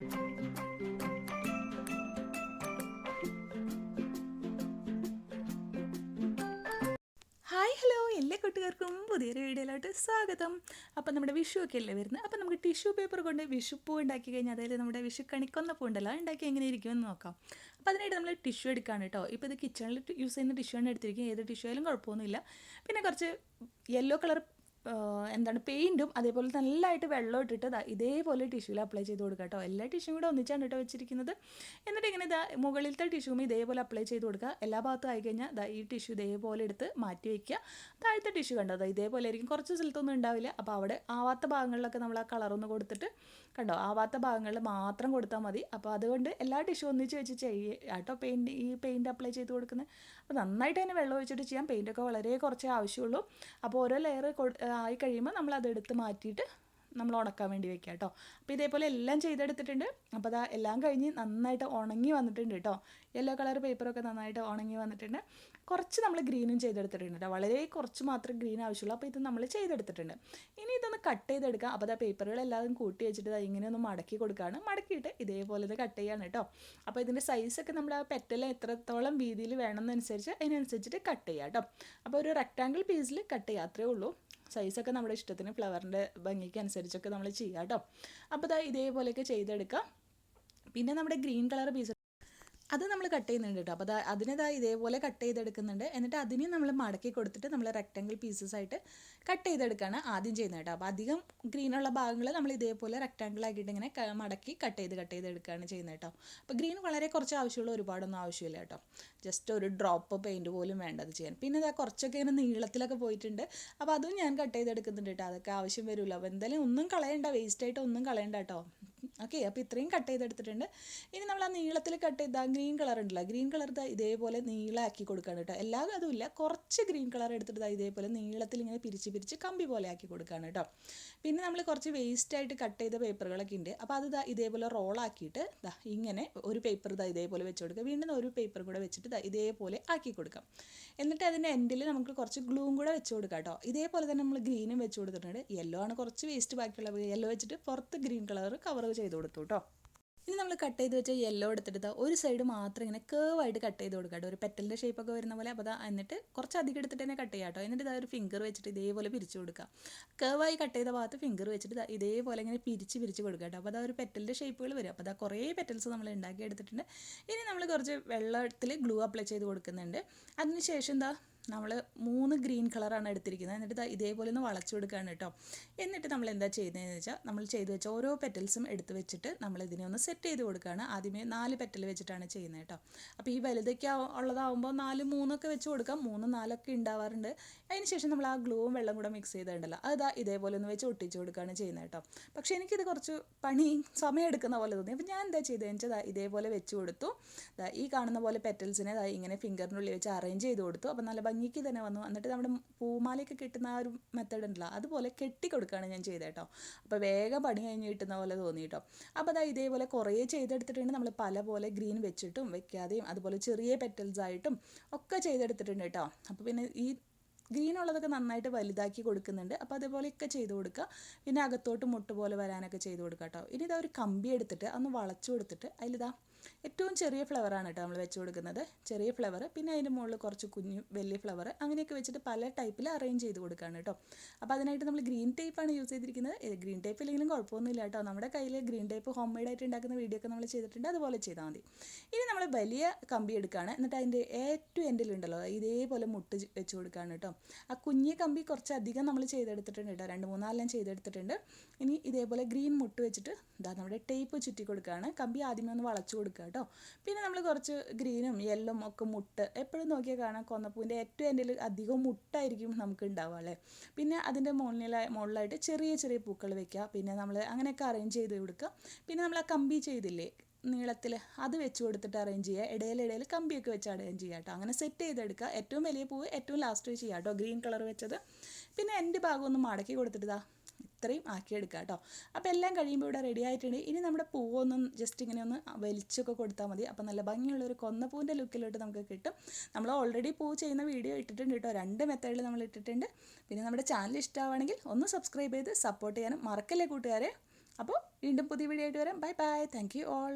Hi hello എല്ലാ കൂട്ടുകാർക്കും പുതിയൊരു വീഡിയോയിലോട്ട് സ്വാഗതം. അപ്പോൾ നമ്മുടെ വിഷു ഒക്കെ അല്ലേ വരുന്നത്. അപ്പോൾ നമുക്ക് ടിഷ്യൂ പേപ്പർ കൊണ്ട് വിഷുപ്പൂ ഉണ്ടാക്കി കഴിഞ്ഞാൽ, അതായത് നമ്മുടെ വിഷു കണിക്കൊന്ന പൂ ഉണ്ടല്ലോ, ഉണ്ടാക്കി എങ്ങനെ ഇരിക്കുമെന്ന് നോക്കാം. അപ്പോൾ അതിനായിട്ട് നമ്മൾ ടിഷ്യൂ എടുക്കുകയാണ് കേട്ടോ. ഇപ്പോൾ ഇത് കിച്ചണിൽ യൂസ് ചെയ്യുന്ന ടിഷ്യൂ ആണ് എടുത്തിരിക്കുക. ഏത് ടിഷ്യൂ ആയാലും കുഴപ്പമൊന്നുമില്ല. പിന്നെ കുറച്ച് യെല്ലോ കളർ പെയിൻറ്റും അതേപോലെ നല്ലതായിട്ട് വെള്ളം ഇട്ടിട്ട് ഇതേപോലെ ടിഷ്യൂവിൽ അപ്ലൈ ചെയ്ത് കൊടുക്കുക കേട്ടോ. എല്ലാ ടിഷ്യൂവും കൂടെ ഒന്നിച്ചാണ് കേട്ടോ വെച്ചിരിക്കുന്നത്. എന്നിട്ട് ഇങ്ങനെ മുകളിലത്തെ ടിഷ്യൂവും ഇതേപോലെ അപ്ലൈ ചെയ്ത് കൊടുക്കുക. എല്ലാ ഭാഗത്തും ആയി കഴിഞ്ഞാൽ ഈ ടിഷ്യൂ ഇതേപോലെ എടുത്ത് മാറ്റി വയ്ക്കുക. താഴത്തെ ടിഷ്യൂ കണ്ടോ, ഇതേപോലെ ആയിരിക്കും. കുറച്ച് സ്ഥലത്തൊന്നും ഉണ്ടാവില്ല. അപ്പോൾ അവിടെ ആവാത്ത ഭാഗങ്ങളിലൊക്കെ നമ്മൾ ആ കളറൊന്ന് കൊടുത്തിട്ട് കണ്ടോ, ആവാത്ത ഭാഗങ്ങളിൽ മാത്രം കൊടുത്താൽ മതി. അപ്പോൾ അതുകൊണ്ട് എല്ലാ ടിഷ്യൂ ഒന്നിച്ച് വെച്ച് ചെയ്യുക കേട്ടോ. പെയിൻറ്റ് അപ്ലൈ ചെയ്ത് കൊടുക്കുന്നത്. അപ്പോൾ നന്നായിട്ട് തന്നെ വെള്ളം ഒഴിച്ചിട്ട് ചെയ്യാം. പെയിൻറ്റൊക്കെ വളരെ കുറച്ചേ ആവശ്യമുള്ളൂ. അപ്പോൾ ഓരോ ലെയർ ആയി കഴിയുമ്പോൾ നമ്മൾ അതെടുത്ത് മാറ്റിയിട്ട് നമ്മൾ ഉണക്കാൻ വേണ്ടി വെക്കുക കേട്ടോ. അപ്പോൾ ഇതേപോലെ എല്ലാം ചെയ്തെടുത്തിട്ടുണ്ട്. അപ്പോൾ അതാ എല്ലാം കഴിഞ്ഞ് നന്നായിട്ട് ഉണങ്ങി വന്നിട്ടുണ്ട് കേട്ടോ. യെല്ലോ കളർ പേപ്പറൊക്കെ നന്നായിട്ട് ഉണങ്ങി വന്നിട്ടുണ്ട്. കുറച്ച് നമ്മൾ ഗ്രീനും ചെയ്തെടുത്തിട്ടുണ്ട് കേട്ടോ. വളരെ കുറച്ച് മാത്രമേ ഗ്രീൻ ആവശ്യമുള്ളൂ. അപ്പോൾ ഇത് നമ്മൾ ചെയ്തെടുത്തിട്ടുണ്ട്. ഇനി ഇതൊന്ന് കട്ട് ചെയ്തെടുക്കാം. അപ്പോൾ പേപ്പറുകളെല്ലാം കൂട്ടി വെച്ചിട്ട് ഇങ്ങനെ ഒന്ന് മടക്കി കൊടുക്കുകയാണ്. മടക്കിയിട്ട് ഇതേപോലെ ഇത് കട്ട് ചെയ്യാണ് കേട്ടോ. അപ്പോൾ ഇതിൻ്റെ സൈസൊക്കെ നമ്മൾ ആ പെറ്റൽ എത്രത്തോളം വീതിയിൽ വേണമെന്നനുസരിച്ച് അതിനനുസരിച്ചിട്ട് കട്ട് ചെയ്യാം കേട്ടോ. അപ്പോൾ ഒരു റെക്റ്റാങ്കിൾ പീസിൽ കട്ട് ചെയ്യുക, അത്രേ ഉള്ളൂ. സൈസൊക്കെ നമ്മുടെ ഇഷ്ടത്തിന് ഫ്ലവറിൻ്റെ ഭംഗിക്ക് അനുസരിച്ചൊക്കെ നമ്മൾ ചെയ്യാം കേട്ടോ. അപ്പോൾ ഇതേപോലെയൊക്കെ ചെയ്തെടുക്കാം. പിന്നെ നമ്മുടെ ഗ്രീൻ കളർ പീസ് അത് നമ്മൾ കട്ട് ചെയ്യുന്നുണ്ട് കേട്ടോ. അപ്പോൾ ഇതേപോലെ കട്ട് ചെയ്തെടുക്കുന്നുണ്ട്. എന്നിട്ട് അതിനെ നമ്മൾ മടക്കി കൊടുത്തിട്ട് നമ്മൾ റെക്റ്റാങ്കിൾ പീസസ് ആയിട്ട് കട്ട് ചെയ്തെടുക്കുകയാണ് ആദ്യം ചെയ്യുന്നത് കേട്ടോ. അപ്പോൾ അധികം ഗ്രീനുള്ള ഭാഗങ്ങൾ നമ്മൾ ഇതേപോലെ റെക്റ്റാങ്കിൾ ആക്കിയിട്ട് ഇങ്ങനെ മടക്കി കട്ട് ചെയ്തെടുക്കുകയാണ് ചെയ്യുന്നത് കേട്ടോ. അപ്പോൾ ഗ്രീൻ വളരെ കുറച്ച് ആവശ്യമുള്ള, ഒരുപാടൊന്നും ആവശ്യമില്ല കേട്ടോ. ജസ്റ്റ് ഒരു ഡ്രോപ്പ് പെയിൻറ്റ് പോലും വേണ്ടത് ചെയ്യാൻ. പിന്നെ കുറച്ചൊക്കെ ഇങ്ങനെ നീളത്തിലൊക്കെ പോയിട്ടുണ്ട്. അപ്പോൾ അതും ഞാൻ കട്ട് ചെയ്തെടുക്കുന്നുണ്ട് കേട്ടോ. അതൊക്കെ ആവശ്യം വരുമല്ലോ. അപ്പോൾ എന്തായാലും ഒന്നും കളയണ്ട, വേസ്റ്റായിട്ട് ഒന്നും കളയണ്ട കേട്ടോ. ഓക്കെ, അപ്പോൾ ഇത്രയും കട്ട് ചെയ്തെടുത്തിട്ടുണ്ട്. ഇനി നമ്മൾ ആ നീളത്തിൽ കട്ട് ചെയ്താൽ ഗ്രീൻ കളർ ഉണ്ടല്ലോ, ഗ്രീൻ കളർ ഇതേപോലെ നീളമാക്കി കൊടുക്കുകയാണ് കേട്ടോ. എല്ലാ അതുമില്ല, കുറച്ച് ഗ്രീൻ കളർ എടുത്തിട്ട് ഇതേപോലെ നീളത്തിൽ ഇങ്ങനെ പിരിച്ച് കമ്പി പോലെ ആക്കി കൊടുക്കുകയാണ് കേട്ടോ. പിന്നെ നമ്മൾ കുറച്ച് വേസ്റ്റായിട്ട് കട്ട് ചെയ്ത പേപ്പറുകളൊക്കെ ഉണ്ട്. അപ്പോൾ അത് ഇതേപോലെ റോളാക്കിയിട്ട് ഇങ്ങനെ ഒരു പേപ്പർ ഇതേപോലെ വെച്ച് കൊടുക്കുക. വീണ്ടും ഒരു പേപ്പർ കൂടെ വെച്ചിട്ട് ഇതേപോലെ ആക്കി കൊടുക്കാം. എന്നിട്ട് അതിൻ്റെ എൻഡിൽ നമുക്ക് കുറച്ച് ഗ്ലൂവും കൂടെ വെച്ച് കൊടുക്കാം കേട്ടോ. ഇതേപോലെ തന്നെ നമ്മൾ ഗ്രീനും വെച്ച് കൊടുത്തിട്ടുണ്ട്. യെല്ലോ ആണ് കുറച്ച് വേസ്റ്റ് ബാക്കിയുള്ളത്. യെല്ലോ വെച്ചിട്ട് പുറത്ത് ഗ്രീൻ കളർ കവർ ചെയ്ത് കൊടുത്തു കേട്ടോ. ഇനി നമ്മൾ കട്ട് ചെയ്ത് വെച്ച യെല്ലോ എടുത്തിട്ട് ഒരു സൈഡ് മാത്രം ഇങ്ങനെ കേവായിട്ട് കട്ട് ചെയ്ത് കൊടുക്കാം കേട്ടോ. ഒരു പെറ്റലിൻ്റെ ഷേപ്പൊക്കെ വരുന്ന പോലെ. അപ്പോൾ എന്നിട്ട് കുറച്ച് അധികം എടുത്തിട്ട് തന്നെ കട്ട് ചെയ്യാം കേട്ടോ. എന്നിട്ട് ഒരു ഫിംഗർ വെച്ചിട്ട് ഇതേപോലെ പിരിച്ചു കൊടുക്കുക. കേവായി കട്ട് ചെയ്ത ഭാഗത്ത് ഫിംഗർ വെച്ചിട്ട് ഇതേപോലെ ഇങ്ങനെ പിരിച്ച് കൊടുക്കുക കേട്ടോ. അപ്പോൾ ഒരു പെറ്റലിൻ്റെ ഷേപ്പുകൾ വരും. അപ്പോൾ കുറേ പെറ്റൽസ് നമ്മൾ ഉണ്ടാക്കി എടുത്തിട്ടുണ്ട്. ഇനി നമ്മൾ കുറച്ച് വെള്ളത്തിൽ ഗ്ലൂ അപ്ലൈ ചെയ്ത് കൊടുക്കുന്നുണ്ട്. അതിനുശേഷം നമ്മൾ 3 ഗ്രീൻ കളറാണ് എടുത്തിരിക്കുന്നത്. എന്നിട്ട് ഇതേപോലെ ഒന്ന് വളച്ചു കൊടുക്കുകയാണ് കേട്ടോ. എന്നിട്ട് നമ്മൾ എന്താ ചെയ്യുന്നതെന്ന് വെച്ചാൽ, നമ്മൾ ചെയ്ത് വെച്ച ഓരോ പെറ്റൽസും എടുത്ത് വെച്ചിട്ട് നമ്മൾ ഇതിനെ ഒന്ന് സെറ്റ് ചെയ്ത് കൊടുക്കുകയാണ്. ആദ്യമേ 4 പെറ്റൽ വെച്ചിട്ടാണ് ചെയ്യുന്നത് കേട്ടോ. അപ്പോൾ ഈ വലുതൊക്കെ ഉള്ളതാകുമ്പോൾ 4, 3 വെച്ച് കൊടുക്കാം. 3, 4 ഉണ്ടാവാറുണ്ട്. അതിന് ശേഷം നമ്മൾ ആ ഗ്ലൂവും വെള്ളം കൂടെ മിക്സ് ചെയ്തിട്ടുണ്ടല്ലോ, അത് ഇതേപോലെ ഒന്ന് വെച്ച് ഒട്ടിച്ച് കൊടുക്കുകയാണ് ചെയ്യുന്നത് കേട്ടോ. പക്ഷേ എനിക്കിത് കുറച്ച് സമയം എടുക്കുന്ന പോലെ തോന്നി. അപ്പോൾ ഞാൻ എന്താ ചെയ്തതെന്ന് വെച്ചാൽ ഇതേപോലെ വെച്ച് കൊടുത്തു. ഈ കാണുന്ന പോലെ പെറ്റൽസിനെ ഇങ്ങനെ ഫിംഗറിനുള്ളിൽ വെച്ച് അറേഞ്ച് ചെയ്ത് കൊടുത്തു. അപ്പോൾ നല്ല ഭംഗിക്ക് തന്നെ വന്നു. എന്നിട്ട് നമ്മുടെ പൂമാലയൊക്കെ കെട്ടുന്ന ആ ഒരു മെത്തേഡ് ഉണ്ടല്ലോ, അതുപോലെ കെട്ടി കൊടുക്കുകയാണ് ഞാൻ ചെയ്തത് കേട്ടോ. അപ്പോൾ വേഗം പണി കഴിഞ്ഞ് കിട്ടുന്ന പോലെ തോന്നി കേട്ടോ. അപ്പോൾ ഇതേപോലെ കുറേ ചെയ്തെടുത്തിട്ടുണ്ട്. നമ്മൾ പല പോലെ ഗ്രീൻ വെച്ചിട്ടും വെക്കാതെയും അതുപോലെ ചെറിയ പെറ്റൽസ് ആയിട്ടും ഒക്കെ ചെയ്തെടുത്തിട്ടുണ്ട് കേട്ടോ. അപ്പോൾ പിന്നെ ഈ ഗ്രീൻ ഉള്ളതൊക്കെ നന്നായിട്ട് വലുതാക്കി കൊടുക്കുന്നുണ്ട്. അപ്പോൾ അതേപോലെയൊക്കെ ചെയ്ത് കൊടുക്കുക. പിന്നെ അകത്തോട്ട് മുട്ട് പോലെ വരാനൊക്കെ ചെയ്ത് കൊടുക്കുക കേട്ടോ. ഇനി ഒരു കമ്പി എടുത്തിട്ട് ഒന്ന് വളച്ചു കൊടുത്തിട്ട് ഏറ്റവും ചെറിയ ഫ്ലവറാണ് കേട്ടോ നമ്മൾ വെച്ച് കൊടുക്കുന്നത്. ചെറിയ ഫ്ലവർ, പിന്നെ അതിൻ്റെ മുകളിൽ കുറച്ച് വലിയ ഫ്ലവർ, അങ്ങനെയൊക്കെ വെച്ചിട്ട് പല ടൈപ്പിൽ അറേഞ്ച് ചെയ്ത് കൊടുക്കുകയാണ് കേട്ടോ. അപ്പോൾ അതിനായിട്ട് നമ്മൾ ഗ്രീൻ ടേപ്പാണ് യൂസ് ചെയ്തിരിക്കുന്നത്. ഗ്രീൻ ടേപ്പ് ഇല്ലെങ്കിലും കുഴപ്പമൊന്നുമില്ല കേട്ടോ. നമ്മുടെ കയ്യിൽ ഗ്രീൻ ടേപ്പ് ഹോം മെയ്ഡായിട്ട് ഉണ്ടാക്കുന്ന വീഡിയോ ഒക്കെ നമ്മൾ ചെയ്തിട്ടുണ്ട്. അതുപോലെ ചെയ്താൽ മതി. ഇനി നമ്മൾ വലിയ കമ്പി എടുക്കുകയാണ്. എന്നിട്ട് അതിൻ്റെ ഏറ്റവും എൻഡിലുണ്ടല്ലോ ഇതേപോലെ മുട്ട് വെച്ച് കൊടുക്കുകയാണ് കേട്ടോ. ആ കുഞ്ഞി കമ്പി കുറച്ചധികം നമ്മൾ ചെയ്തെടുത്തിട്ടുണ്ട് കേട്ടോ. 2, 3 ചെയ്തെടുത്തിട്ടുണ്ട്. ഇനി ഇതേപോലെ ഗ്രീൻ മുട്ട് വെച്ചിട്ട് നമ്മുടെ ടേപ്പ് ചുറ്റി കൊടുക്കുകയാണ്. കമ്പി ആദ്യമേ ഒന്ന് വളച്ചു കൊടുക്കുക കേട്ടോ. പിന്നെ നമ്മൾ കുറച്ച് ഗ്രീനും യെല്ലും ഒക്കെ മുട്ട് എപ്പോഴും നോക്കിയാൽ കാണാം, കൊന്നപ്പൂവിൻ്റെ ഏറ്റവും എൻഡിൽ അധികം മുട്ടായിരിക്കും നമുക്ക് ഉണ്ടാവുക അല്ലേ. പിന്നെ അതിൻ്റെ മുകളിലായിട്ട് ചെറിയ ചെറിയ പൂക്കൾ വെക്കുക. പിന്നെ നമ്മൾ അങ്ങനെയൊക്കെ അറേഞ്ച് ചെയ്ത് കൊടുക്കുക. പിന്നെ നമ്മൾ ആ കമ്പി ചെയ്തില്ലേ നീളത്തിൽ, അത് വെച്ച് കൊടുത്തിട്ട് അറേഞ്ച് ചെയ്യുക. ഇടയിൽ കമ്പിയൊക്കെ വെച്ച് അറേഞ്ച് ചെയ്യുക കേട്ടോ. അങ്ങനെ സെറ്റ് ചെയ്തെടുക്കുക. ഏറ്റവും വലിയ പൂവ് ഏറ്റവും ലാസ്റ്റ് ചെയ്യുക കേട്ടോ, ഗ്രീൻ കളർ വെച്ചത്. പിന്നെ എൻ്റെ ഭാഗം ഒന്ന് മടക്കി കൊടുത്തിട്ട് ഇത്രയും ആക്കിയെടുക്കുക കേട്ടോ. അപ്പോൾ എല്ലാം കഴിയുമ്പോൾ ഇവിടെ റെഡി ആയിട്ടുണ്ട്. ഇനി നമ്മുടെ പൂവൊന്നും ജസ്റ്റ് ഇങ്ങനെ ഒന്ന് വലിച്ചൊക്കെ കൊടുത്താൽ മതി. അപ്പോൾ നല്ല ഭംഗിയുള്ളൊരു കൊന്നപ്പൂവിൻ്റെ ലുക്കിലോട്ട് നമുക്ക് കിട്ടും. നമ്മൾ ഓൾറെഡി പൂ ചെയ്യുന്ന വീഡിയോ ഇട്ടിട്ടുണ്ട് കേട്ടോ. 2 മെത്തേഡിൽ നമ്മൾ ഇട്ടിട്ടുണ്ട്. പിന്നെ നമ്മുടെ ചാനൽ ഇഷ്ടമാവുകയാണെങ്കിൽ ഒന്ന് സബ്സ്ക്രൈബ് ചെയ്ത് സപ്പോർട്ട് ചെയ്യാനും മറക്കല്ലേ കൂട്ടുകാരെ. അപ്പോൾ വീണ്ടും പുതിയ വീഡിയോ ആയിട്ട് വരാം. Bye bye. Thank you all.